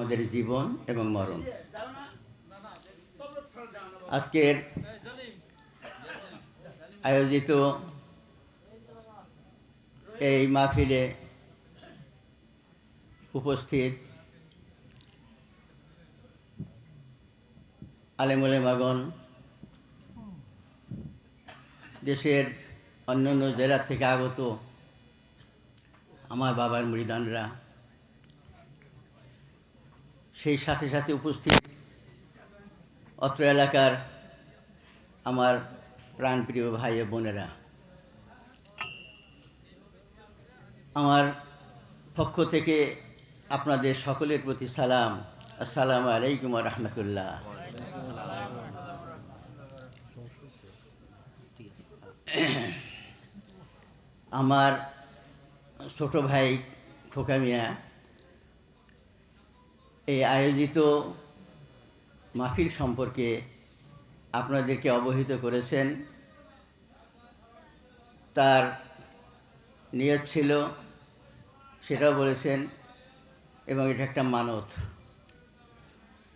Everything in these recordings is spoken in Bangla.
আমাদের জীবন এবং মরণ। আজকের আয়োজিত এই মাহফিলে উপস্থিত আলেম ওলেমাগণ, দেশের অন্যান্য জেলা থেকে আগত আমার বাবার মুরিদানরা, সেই সাথে সাথে উপস্থিত অত্র এলাকার আমার প্রাণপ্রিয় ভাই ও বোনেরা, আমার পক্ষ থেকে আপনাদের সকলের প্রতি সালাম। আসসালামু আলাইকুম ওয়া রাহমাতুল্লাহ। আমার ছোট ভাই খোকা মিয়া এই আয়োজিত মাহফিল সম্পর্কে আপনাদেরকে অবহিত করেছেন। তার নিয়ত ছিল, সেটাও বলেছেন, এবং এটা একটা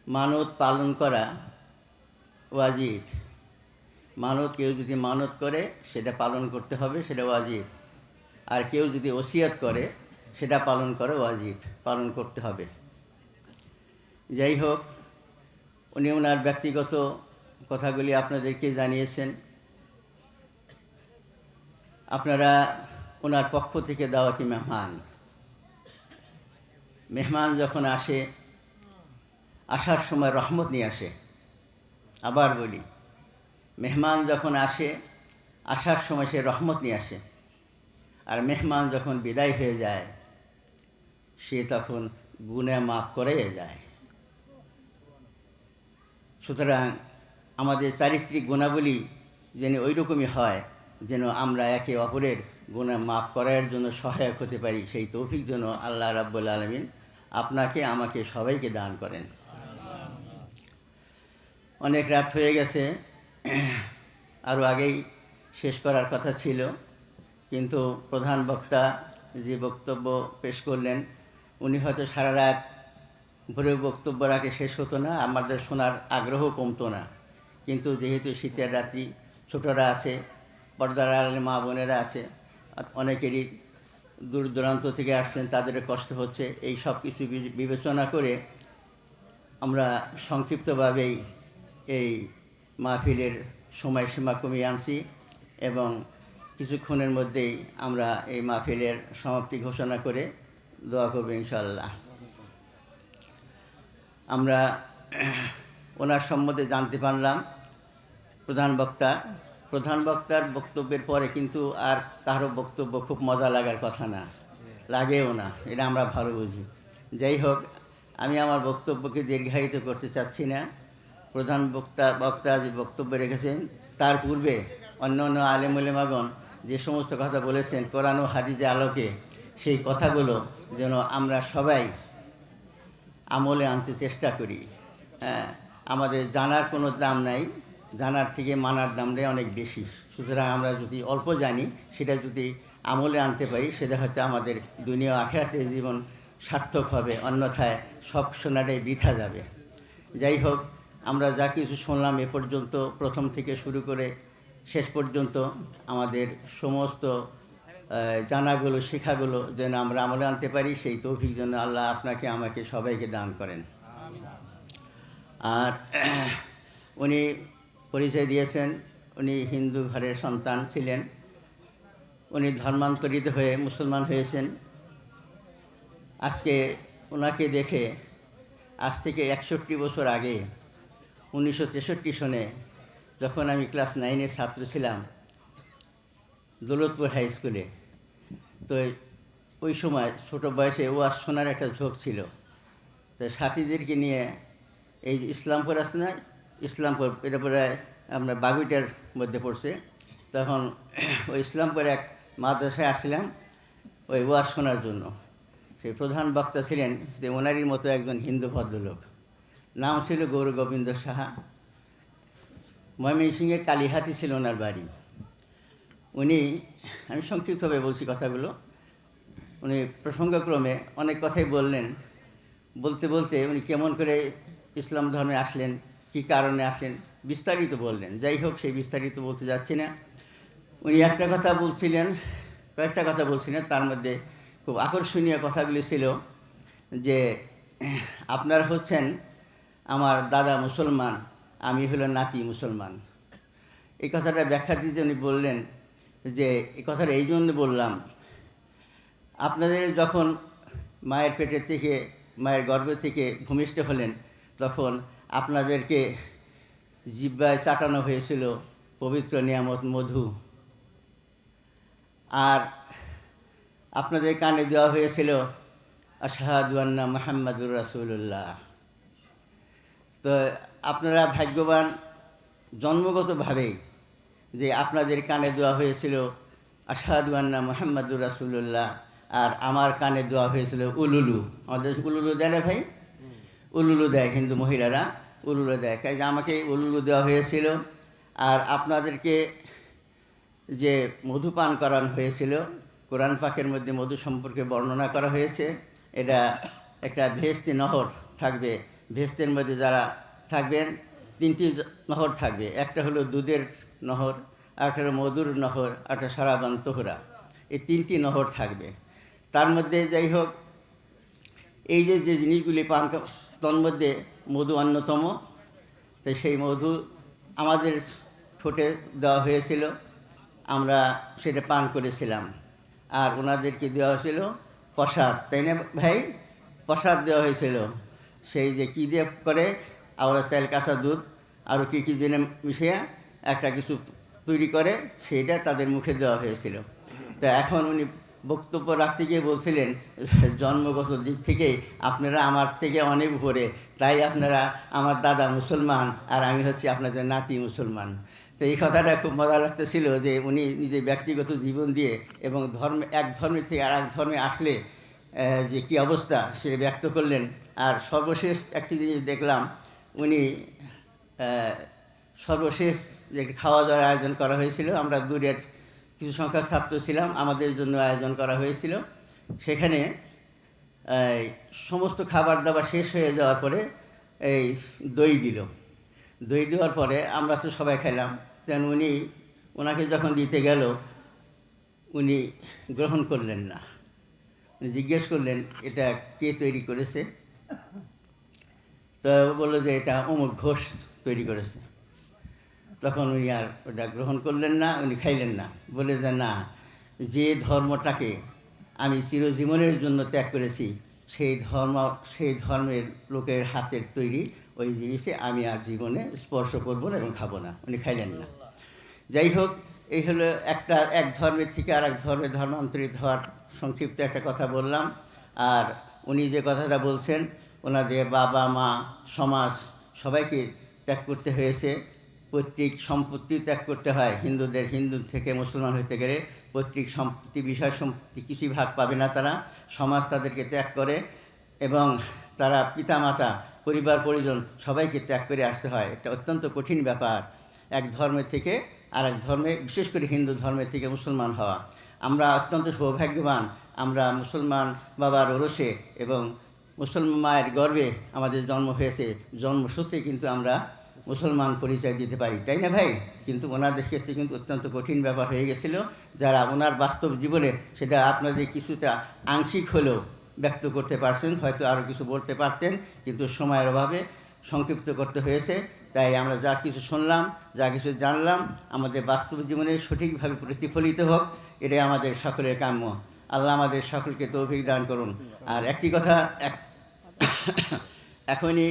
মানত পালন করা ওয়াজিব। কেউ যদি মানত করে সেটা পালন করতে হবে, সেটা ওয়াজিব। আর কেউ যদি ওসিয়ত করে সেটা পালন করা ওয়াজিব, পালন করতে হবে। যাই হোক, উনি ওনার ব্যক্তিগত কথাগুলি আপনাদেরকে জানিয়েছেন। আপনারা ওনার পক্ষ থেকে দাওয়াতি মেহমান যখন আসে, আসার সময় রহমত নিয়ে আসে। আবার বলি, মেহমান যখন আসে, আসার সময় সে রহমত নিয়ে আসে। আর মেহমান যখন বিদায় হয়ে যায়, সে তখন গুনাহ মাফ করে যায়। সুতরাং আমাদের চারিত্রিক গুণাবলী যেন ওই রকমই হয়, যেন আমরা একে অপরের গুনাহ মাফ করার জন্য সহায়ক হতে পারি। সেই তৌফিক যেন আল্লাহ রাব্বুল আলামিন আপনাকে, আমাকে, সবাইকে দান করেন। অনেক রাত হয়ে গেছে, আরও আগেই শেষ করার কথা ছিল, কিন্তু প্রধান বক্তা যে বক্তব্য পেশ করলেন, উনি হয়তো সারা রাত ভরে বক্তব্য রাখে শেষ হতো না, আমাদের শোনার আগ্রহ কমতো না। কিন্তু যেহেতু শীতের রাত্রি, ছোটরা আছে, পর্দার আড়ালে মা বোনেরা আছে, অনেকেরই দূর দূরান্ত থেকে আসছেন, তাদের কষ্ট হচ্ছে। এই সব কিছু বিবেচনা করে আমরা সংক্ষিপ্তভাবেই এই মাহফিলের সময়সীমা কমিয়ে আনছি এবং কিছুক্ষণের মধ্যেই আমরা এই মাহফিলের সমাপ্তি ঘোষণা করে দোয়া করব ইনশাআল্লাহ। আমরা ওনার সম্বন্ধে জানতে পারলাম প্রধান বক্তার বক্তব্যের পরে কিন্তু আর কারো বক্তব্য খুব মজা লাগার কথা না, লাগেও না, এটা আমরা ভালো বুঝি। যাই হোক, আমি আমার বক্তব্যকে দীর্ঘায়িত করতে চাচ্ছি না। প্রধান বক্তা যে বক্তব্য রেখেছেন, তার পূর্বে অন্য আলেম ওলেমাগণ যে সমস্ত কথা বলেছেন কোরআন ও হাদিসের আলোকে, সেই কথাগুলো যেন আমরা সবাই আমলে আনতে চেষ্টা করি। আমাদের জানার কোনো দাম নাই, জানার থেকে মানার দামটাই অনেক বেশি। সুতরাং আমরা যদি অল্প জানি, সেটা যদি আমলে আনতে পারি, সেটা হয়তো আমাদের দুনিয়া আখিরাতের জীবন সার্থক হবে, অন্যথায় সব শোনাটাই বৃথা যাবে। যাই হোক, আমরা যা কিছু শুনলাম এ পর্যন্ত, প্রথম থেকে শুরু করে শেষ পর্যন্ত, আমাদের সমস্ত জানাগুলো, শিক্ষাগুলো যেন আমরা আমলে আনতে পারি, সেই তৌফিক যেন আল্লাহ আপনাকে, আমাকে, সবাইকে দান করেন। আর উনি পরিচয় দিয়েছেন, উনি হিন্দু ঘরের সন্তান ছিলেন। উনি ধর্মান্তরিত হয়ে মুসলমান হয়েছেন। আজকে ওনাকে দেখে আজ থেকে 61 বছর আগে 1963 সনে, যখন আমি ক্লাস 9-এর ছাত্র ছিলাম দৌলতপুর হাই স্কুলে, তো ওই সময় ছোটো বয়সে ওয়াজ শোনার একটা ঝোঁক ছিল। তো সাথীদেরকে নিয়ে এই যে ইসলামপুর আছে না, ইসলামপুর, এটা পরে আমরা বাগুইটার মধ্যে পড়ছে, তখন ওই ইসলামপুর এক মাদ্রাসায় আসছিলাম ওই ওয়াজ শোনার জন্য। সেই প্রধান বক্তা ছিলেন যে ওনারই মতো একজন হিন্দু ভদ্রলোক, নাম ছিল গৌর গোবিন্দ সাহা। ময়মনসিংহের কালীহাতি ছিল ওনার বাড়ি। উনি, আমি সংক্ষিপ্তভাবে বলছি কথাগুলো, উনি প্রসঙ্গক্রমে অনেক কথাই বললেন। বলতে বলতে উনি কেমন করে ইসলাম ধর্মে আসলেন, কী কারণে আসলেন, বিস্তারিত বললেন। যাই হোক, সেই বিস্তারিত বলতে যাচ্ছি না। উনি একটা কথা বলছিলেন, কয়েকটা কথা বলছিলেন, তার মধ্যে খুব আকর্ষণীয় কথাগুলি ছিল যে আপনারা হচ্ছেন আমার দাদা মুসলমান, আমি হলো নাতি মুসলমান। এই কথাটা ব্যাখ্যা দিতে উনি বললেন যে এই কথাটা এই জন্য বললাম, আপনাদের যখন মায়ের পেটের থেকে, মায়ের গর্ভ থেকে ভূমিষ্ঠ হলেন, তখন আপনাদেরকে জিহ্বায় চাটানো হয়েছিল পবিত্র নিয়ামত মধু, আর আপনাদের কানে দেওয়া হয়েছিল আশহাদু আন্না মুহাম্মাদুর রাসূলুল্লাহ। তো আপনারা ভাগ্যবান জন্মগতভাবেই যে আপনাদের কানে দেওয়া হয়েছিল আশহাদু আন্না মুহাম্মাদুর রাসূলুল্লাহ, আর আমার কানে দেওয়া হয়েছিল উলুলু। আমাদের উলুলু দেয় না ভাই? উলুলু দেয়, হিন্দু মহিলারা উলুলু দেয়। কাজে আমাকে উলুলু দেওয়া হয়েছিল, আর আপনাদেরকে যে মধু পান করানো হয়েছিল, কোরআন পাকের মধ্যে মধু সম্পর্কে বর্ণনা করা হয়েছে। এটা একটা ভেস্তি নহর থাকবে, ভেস্তের মধ্যে যারা থাকবেন তিনটি নহর থাকবে। একটা হলো দুধের নহর, আরেকটা হলো মধুর নহর, আরেকটা সারাবান তোহরা। এই তিনটি নহর থাকবে। তার মধ্যে যাই হোক, এই যে যে জিনিসগুলি পান, তন্মধ্যে মধু অন্যতম। তো সেই মধু আমাদের ঠোঁটে দেওয়া হয়েছিল, আমরা সেটা পান করেছিলাম। আর ওনাদেরকে দেওয়া হয়েছিল প্রসাদ, তাই না ভাই? প্রসাদ দেওয়া হয়েছিল, সেই যে কী দিয়ে করে, আওড়া চাল, কাঁচা দুধ, আরও কী কী জেনে মিশিয়ে একটা কিছু তৈরি করে, সেইটা তাদের মুখে দেওয়া হয়েছিল। তা এখন উনি বক্তব্য রাখতে গিয়ে বলছিলেন, জন্মগত দিক থেকে আপনারা আমার থেকে অনেক উপরে, তাই আপনারা আমার দাদা মুসলমান, আর আমি হচ্ছি আপনাদের নাতি মুসলমান। তো এই কথাটা খুব মজা লাগতেছিল যে উনি নিজের ব্যক্তিগত জীবন দিয়ে এবং এক ধর্মের থেকে আর এক ধর্মে আসলে যে কী অবস্থা সেটা ব্যক্ত করলেন। আর সর্বশেষ একটি জিনিস দেখলাম, উনি সর্বশেষ যে খাওয়া দাওয়ার আয়োজন করা হয়েছিল, আমরা দূরের কিছু সংখ্যক ছাত্র ছিলাম, আমাদের জন্য আয়োজন করা হয়েছিল। সেখানে সমস্ত খাবার দাবার শেষ হয়ে যাওয়ার পরে এই দই দিল। দই দেওয়ার পরে আমরা তো সবাই খেলাম, তেন ওনাকে যখন দিতে গেল, উনি গ্রহণ করলেন না। উনি জিজ্ঞেস করলেন এটা কে তৈরি করেছে, তো বললো যে এটা অমুক ঘোষ তৈরি করেছে। তখন উনি আর ওটা গ্রহণ করলেন না, উনি খাইলেন না। বলে যে না, যে ধর্মটাকে আমি চিরজীবনের জন্য ত্যাগ করেছি, সেই ধর্মের লোকের হাতের তৈরি ওই জিনিসটি আমি আর জীবনে স্পর্শ করব না এবং খাবো না। উনি খাইলেন না। যাই হোক, এই হলো এক ধর্মের থেকে আর এক ধর্মে ধর্মান্তরিত হওয়ার সংক্ষিপ্ত একটা কথা বললাম। আর উনি যে কথাটা বলছেন, ওনাদের বাবা মা, সমাজ, সবাইকে ত্যাগ করতে হয়েছে। পৈতৃক সম্পত্তি ত্যাগ করতে হয় হিন্দুদের। হিন্দু থেকে মুসলমান হইতে গেলে পৈতৃক সম্পত্তি, বিষয় সম্পত্তি কিছুই ভাগ পাবে না তারা। সমাজ তাদেরকে ত্যাগ করে এবং তারা পিতামাতা, পরিবার পরিজন সবাইকে ত্যাগ করে আসতে হয়। এটা অত্যন্ত কঠিন ব্যাপার, এক ধর্মের থেকে আর এক ধর্মে, বিশেষ করে হিন্দু ধর্মের থেকে মুসলমান হওয়া। আমরা অত্যন্ত সৌভাগ্যবান, আমরা মুসলমান বাবার ওরসে এবং মুসলমান মায়ের গর্ভে আমাদের জন্ম হয়েছে। জন্মসূত্রে কিন্তু আমরা মুসলমান পরিচয় দিতে পারি, তাই না ভাই? কিন্তু ওনাদের ক্ষেত্রে কিন্তু অত্যন্ত কঠিন ব্যাপার হয়ে গেছিলো, যারা ওনার বাস্তব জীবনে সেটা আপনাদের কিছুটা আংশিক হলেও ব্যক্ত করতে পারছেন, হয়তো আরও কিছু বলতে পারতেন, কিন্তু সময়ের অভাবে সংক্ষিপ্ত করতে হয়েছে। তাই আমরা যা কিছু শুনলাম, যা কিছু জানলাম, আমাদের বাস্তব জীবনে সঠিকভাবে প্রতিফলিত হোক, এটাই আমাদের সকলের কাম্য। আল্লাহ আমাদের সকলকে তৌফিক দান করুন। আর একটি কথা, এখনই